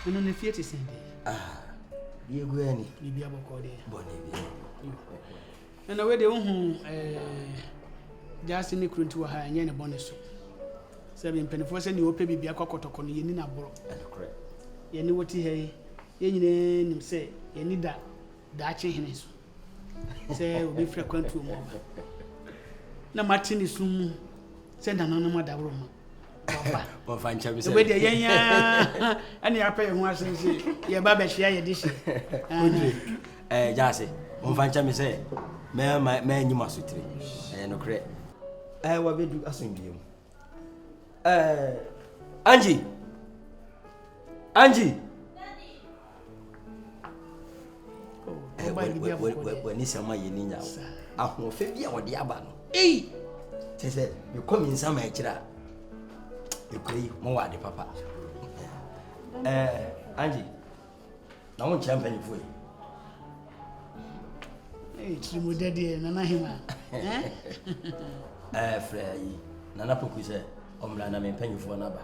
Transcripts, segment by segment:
no ne fie te sende Ye gu ani bibia boko de boni bi na we de hu jasi ni krunti wa ha nya ne bone so se bi mpenifo se ni ope bibia kokotoko no yeni na boro correct yeni woti he ye nyine nim se yeni da ache hene so se obi fra kwantu mo ba na matini sum se na no ma da boro ma Bon fan chabi se we de yenya ani apɛ ho asense ye ba ba hia ye de hye jase bon fan chabi se me nyima sutire no correct wa bedu asundiem Angie when sama yeni nya ahofe bia wode aba no tese me komi nsama akira ekoi mo wade papa Angie na won champion fu trimu dede nana hima frei nana poku se omra na me mpanyufo na ba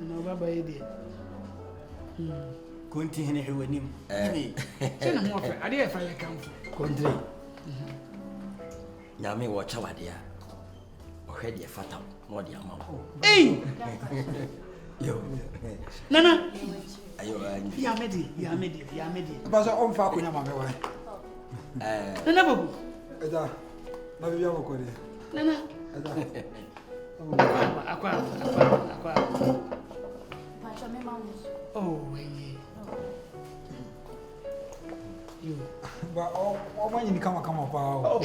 no baba yede konti hene hewanim se na mo fa ade e fa ye kamfo kontre nyame wo chawade a ohwede fata mo de ama yo nana ayo ya medi Basa on fa kunya mame wa nana bobu eda na bibia boko de nana eda akwa Pacha me mamos. ye you ba o manyi kama pa o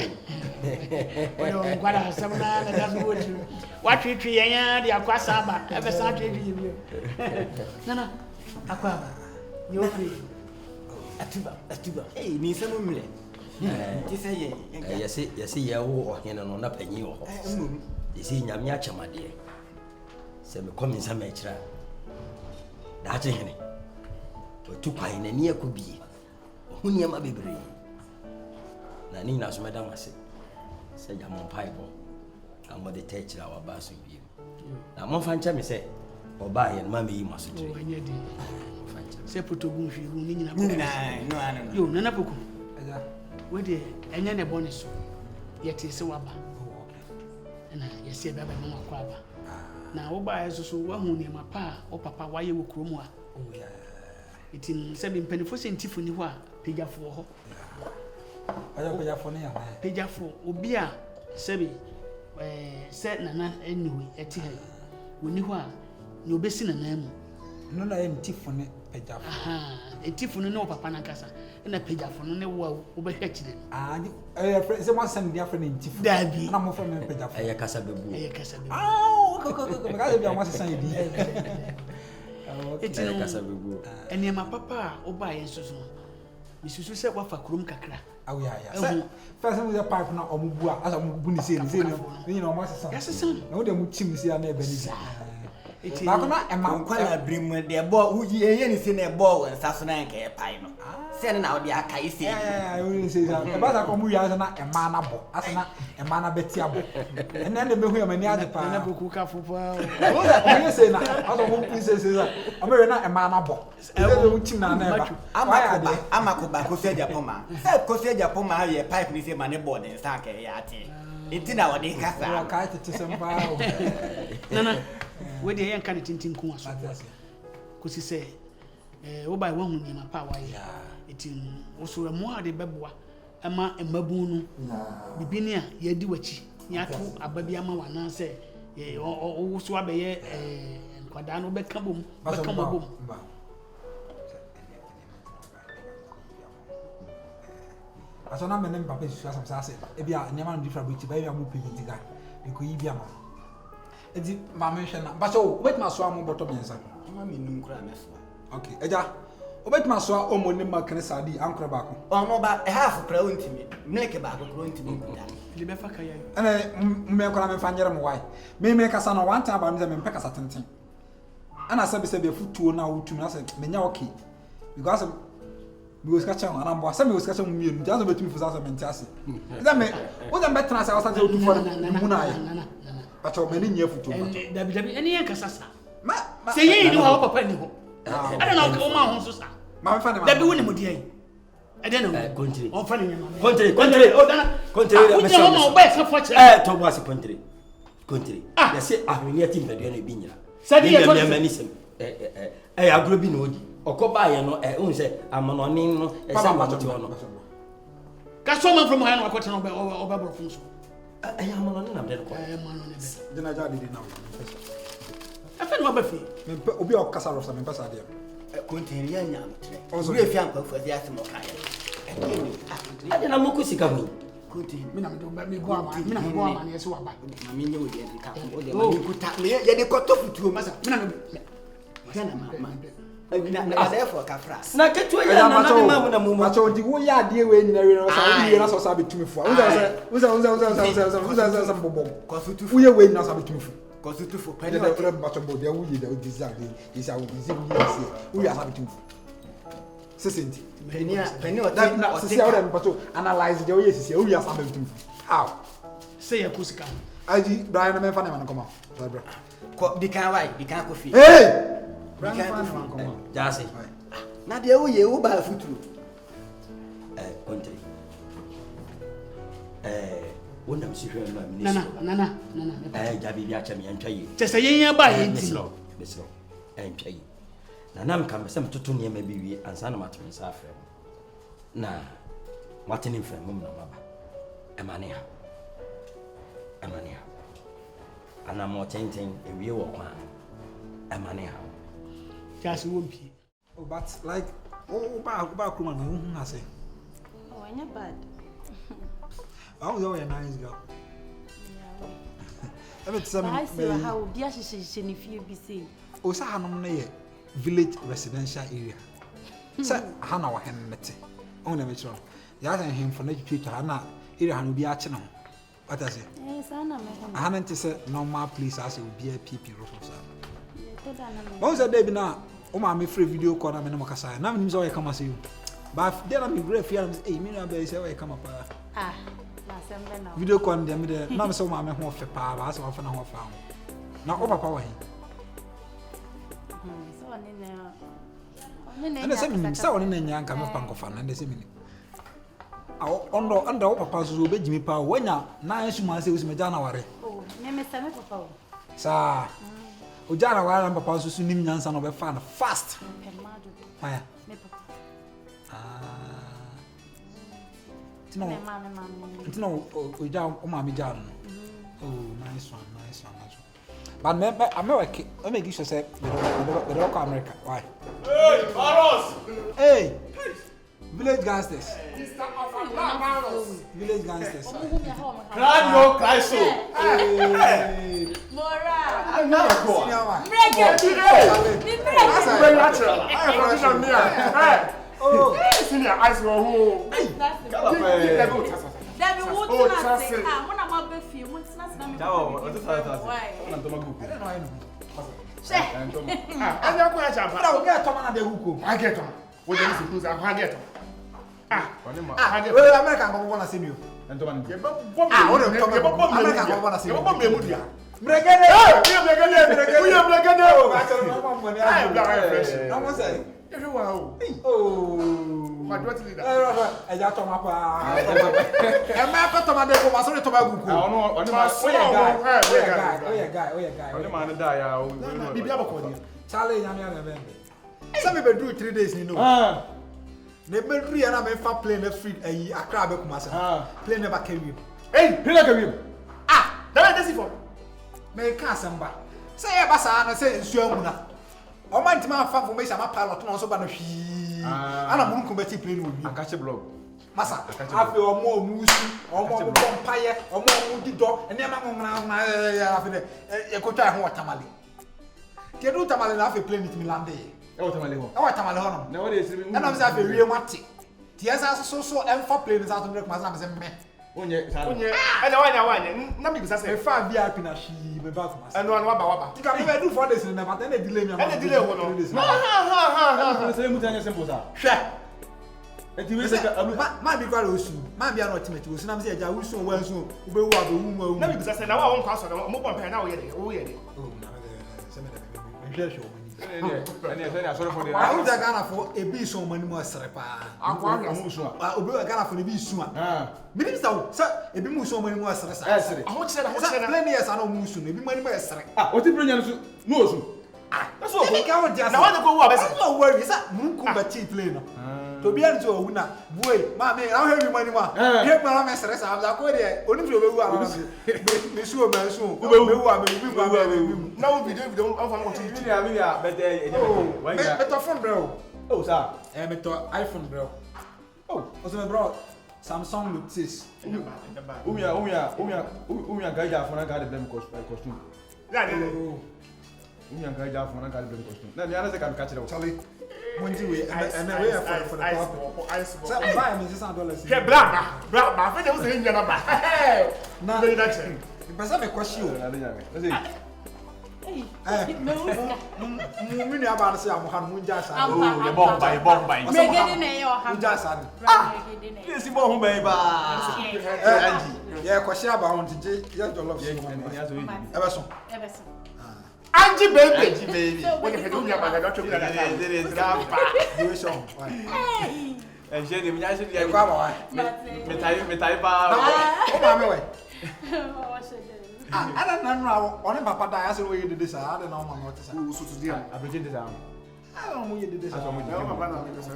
oyo ngwala samna na dazu wotu watwetwe yenya de akwa saba ebe sa twetwe yebio nana akwa ni ofri atuba ni semu mle ti se ye yesi ye wo ohene no na panyi wo ho yesi nyame achamade se me komi nsama akira da ache hene otu kwan na ni akobie huni ama bebre na ni na so medam ase se jamon paibo amode techira wa baso biem na mo fa ncha me se oba ye ma me yi maso tire onye di se potogun hwi hu ni nyina no yo nana poku eda we de enye ne bone so yete se waba na yesi ebe ba mo akwa aba na wo ba yeso so wa hu ni ma pa o papa wa ye wo kromu a itin se bi mpanifo se ntifu ni ho a pejafo ho ayo pejafo ne ya pejafo obi a se bi se nana anyway eti ha woni ho a ni obesi nana mu no na ye ntifu ne pejafo etifu no ne o papa na kasa na pejafo no ne wo obehwa kire ani se mo san dia fre ne ntifu dabi na mo fa me pejafo eye kasa bebu ko me ka se bia mo san yedi eti no kasa bebu ene ma papa oba ye nsoso misusu se wafa kurum kakra awu ya first mo the pipe na omubu a asa mo bu ni se ni na o mo sesan na wo de mo chim se na ebe ni eti ba ko na e ma kwala brim de bo uji eye ni se na bo nsa so na nke pai no se na odi aka ise we say that ba sa ko mu ya na e ma na bo asa na e ma na beti abo ene na be hu ya mani ade pa na boku ka fofa o ya say na asa mo princess say that amere na e ma na bo e be mu chim na na e ba amakoba ko se japoma se ko se japoma ye pipe ni se ma ne bo de nsa ka ya ate itina odi kasa ka tete semba o nana we de yen kan tintin kun aso ko si se wo ba wa hu ni ma pa wa ye etin osoro mo ade beboa ama emabun no bibini a ye di wachi ya to ababi ama wana se o so abeye nkwada no be ka bom aso na me ne papa su asam sa se e bia nyama no different bit ba bia mo pigi ga e ko yi bia ma e di ma me hwe na ba so wait ma so am boto mensa ma me num kura me so okay eja obetuma so a omo ne makene sadi ankora ba ko ono ba half kura ontimi milk ba ko kura ontimi kuda le be fa kaya ana me kora me fa nyere mo wai me kasa no one time ba me me kasa tenten ana sabe sabe futuo na wutumi na se menya okay because we was catching on ambo say me was catching me nu jazo betumi fusa so menti ase that me wo dem betra say was say otu for mu na ya Acho mani nye futu ma. Dabi eni yen kasa sa. Ma se yen ni ho papa ni ho. Ada na o ma ho so sa. Ma me fa ne ma. Dabi woni mudi ai. Ede na Country. On fa ni nyama. Country. O dana. Country. O ma o ba se fo che. To boss country. Country. Ya se ahwini ati mpedua na bi nyira. Sadi ye to. Me sem. Agro bi na odi. Okoba ye no un se amanoni no se amati ono. Ka so man from high no akote no oba bro fun so. Amanoni na dem ko. Amanoni be. Dina ja di na. Afa no ba fi. Me obi o kasa rosa me pesa dia. Kontiri ya nyam tre. Ure fi anko fu dia se mo kaya. Ade na moku sika hu. Kontiri. Me na me go ama, me na me go ama na yeso waba. Ma me nye wo dia ka. O dia ma ni kuta. Me ye de koto futuo masa. Me na me Tena ma. Na therefore ka fras. Na ketu ya na ma mu na mu. Macho di wo ya de we nyina we no sa wo ye na so sa betumi fu. Unza mbobom. Ko futu. Wo ye we nyina sa betumi fu. Ko futu fu. Pede da pre macho bo de wo ye da design de isa wo bizi wo ye ase. Wo ya sa betumi fu. Sesenti. Peni o na sisi ya macho analyze de wo ye sisi wo ya sa betumi fu. How? say ya kusika. Aji Brian na me fa na man come on. Bra. Ko di kan why? Di kan ko fi. Hey! Brian fa na man come on. Jase. Na de wo ye wo ba futu. Country. Wonam si hwe no amini. Nana. Jabi bi acha me antwa yi. Chese yen ba yen ti. Besro. Antwa yi. Na nam kam se mtoto ne ma bi wi ansa na matem nsa afre. Na wateni mfra mum na baba. Emane ha. Ana mo tenten ewie wo kwa. Emane ha. Chase wo mpi. Oh, but like ba kuma no hu na say. Oh, I'm not bad. Oh, you're a nice girl. Every time I see how dear she ni fie bi say. O sa hanom na ye village residential area. Sa hana wa hen mete. On na me chiro. Ya san him for na twitwa na area hanu bi a che no. What I say? Eh, sana me. Hana nti say normal place as obi a PP roof so. To da na me. Mo say dey bi na o ma me free video call na me no kasa. Na me nim say o ye kama say you. But then I'm great fear am say eh me no be say o ye kama pa. Ah. Na Video call dem de na me say o ma me ho fe pa ba say o fa na ho fa. Na o papa wa he. So And say me say woni na nya nka me pa nkofa na say me ni. Ondo papa so obejimi pa wanya na ensu ma say usime jana ware. Oh, me say me papa. Sa o jana ware na papa so nim nyansa no be fa na fast. Permado. Aya. Me papa. Tino o ja o ma me ja no. Oh, nice one. But me work I make you say we don't go America. Why? Hey, Baros! Hey. Village gangsters. Village gangsters. Cry so. Hey. Mora. I'm not a boy. Very natural. I am from here. Hey. Oh, senior ice go home. Dabi wo tuna se ah mo na ma be fie mo tuna se na me. Why? Anya ko ya chapa. Na o get to man na dey hook. I get on. We dey listen to I get on. Well, American go wanna see you. And to man. American go wanna see you. Mregede. We are mregede. No more say. Everyone. Oh. What do you Eja to ma pa. E ma ko to ma de ko ma so to ma guku. Oh no, guy. Only man die ya. Bibi abako dia. Charlie nyame ya be. Say me be do 3 days ni no. Ne be do ya na me fa plane na free ayi Accra be kuma se. Plane never carry you. Hey, play like a wheel. That is for. Me ka samba. Say e ba sa na say nsu amu na. O man ti ma fa formation ma pilot no so ba no hwi. Ana mu nko be ti plane wo bi. Akache blog. Masa afi omo musu omo bompaye omo dido ene ma ngona afi de e ko twa ho watamale ke do tamale na afi plane mi lande E watamale ho. e watamale ho no Na wo dey siri mi. na na afi wie mate ti esa so emfa plane za to break ma na me se me Onye sala. Onye. Anya wanya. Na me bisa say. e fa VIP na shi me ba ko ma Anu waba. ti ka me do 4 days na but ene delay me Ene delay wo no. Say mu tanya simple sa. hwe enti we say ma bi kwa osu ma bi na otimeti osu na me say eja wo su wa su wo be wo abewu mu awu na bi bisa say na wa won kwa so na mo pon pe na wo ye de wo ye de oh na se me da me hwe ene asori for the I want to Ghana for a bit so many more srepa. akwa amu so Obi Ghana for the bit so. Mini so e bi mu so many more sre sa. sre aho kire na Plenty years ana mu so e bi many more sre. o ti brenya no so no osu na so ko ka wo dia. na wa de ko wo abese No worry, sa mu ku ba chi play no. To bi an so owu na boy ma me I hear you money ma. Here ma me sre sa am ko de oni fi obewu ara me su o me su o obewu a me bi ma me na wo video on fam ko ti Vilia but me to phone bro. oh sir Me to iPhone bro. Oh, also me bro Samsung Note 6. umia gaja afona ga de blame costume ya de umia gaja afona ga de blame costume na ni ana se ka catch them Charlie, Monty we and we are for the ice So buy me $600. ke bra ba fe de wo se nya na ba Na be na che pesa me question. na de nyame na say Mu ni aba na say am han mu nja sa. Ye bomb by Megede na ye o ha. Nja sa. Megede na. this bo hu bai ba Angie. Yeah, question about on DJ. Yeah, your love. Ebe so. Ebeso. Angie baby So we de do nya ba da to bi na ka You show. en je de mi ya se E kwa ba wa. me tai ba O ma me we. Oh, wa shede. Ana na no oni papa da ya se we dede sa. Ada na o ma no te sa. so to dia abreje de sam Ana mo ye dede sa. na ma ba na me so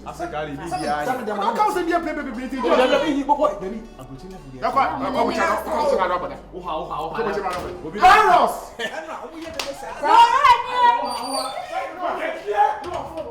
africa ri bi Some ya dem how come say be play oh da bi ni bobo baby abreje na fi na kwa ko mo cha ko cha na ba da o ha ko mo cha na ba obi virus Ana o ye dede sa. Oh,